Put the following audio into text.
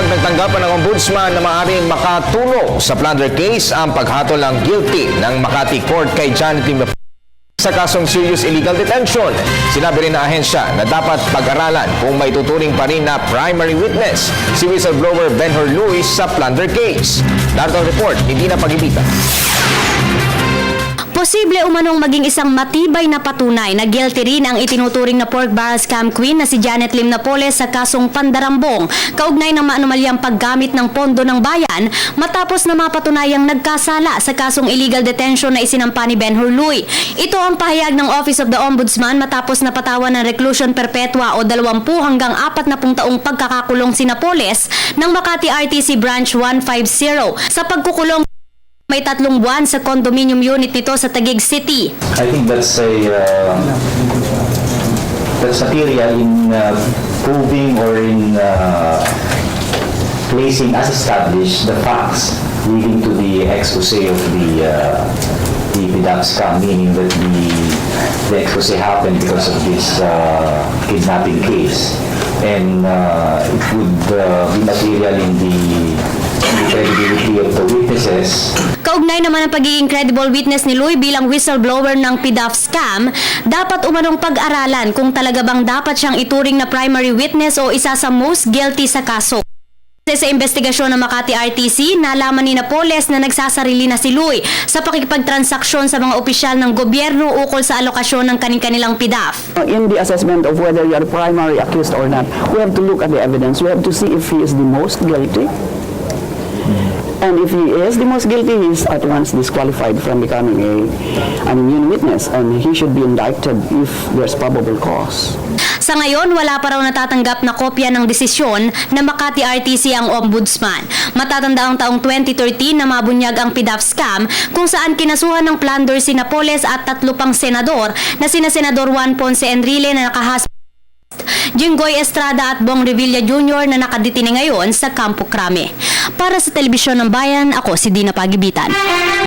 nagtanggap ng ombudsman na maaaring makatulong sa plunder case ang paghatol ng guilty ng Makati Court kay Janet Lim sa kasong serious illegal detention. Sinabi rin ng ahensya na dapat pag-aralan kung may tuturing pa rin na primary witness si whistleblower Benhur Luis sa plunder case. Narito ang report, hindi na pag-ibitan. Posible umanong maging isang matibay na patunay na guilty rin ang itinuturing na pork barrel scam queen na si Janet Lim Napoles sa kasong pandarambong kaugnay ng maanumalyang paggamit ng pondo ng bayan matapos na mapatunayang nagkasala sa kasong illegal detention na isinampa ni Benhur Luis. Ito ang pahayag ng Office of the Ombudsman matapos napatawan ng reclusion perpetua o 20 hanggang 40 taong pagkakakulong si Napoles ng Makati RTC Branch 150 sa pagkukulong may 3 buwan sa condominium unit nito sa Taguig City. I think that's material in proving or in placing as established the facts leading to the expose of the PDAP scam, meaning that the expose happened because of this kidnapping case, and it would be material in the credibility of the witnesses. Kaugnay naman ang pagiging credible witness ni Luis bilang whistleblower ng PDAP scam, dapat umanong pag-aralan kung talaga bang dapat siyang ituring na primary witness o isa sa most guilty sa kaso. Sa investigasyon ng Makati RTC, nalaman ni Napoles na nagsasarili na si Luis sa pakikipagtransaksyon sa mga opisyal ng gobyerno ukol sa alokasyon ng kanilang PDAP. In the assessment of whether you are primary accused or not, we have to look at the evidence. We have to see if he is the most guilty. And if he is the most guilty, he is at once disqualified from becoming an immune witness, and he should be indicted if there's probable cause. Sa ngayon, wala pa raw natatanggap na kopya ng desisyon na Makati RTC ang ombudsman. Matatanda ang taong 2013 na mabunyag ang PDAP scam kung saan kinasuhan ng plunder si Napoles at 3 pang senador na sina Senador Juan Ponce Enrile na nakahas Jinggoy Estrada at Bong Revilla Jr. na nakadetine ngayon sa Campo Crame. Para sa Telebisyon ng Bayan, ako si Dina Pagibitan.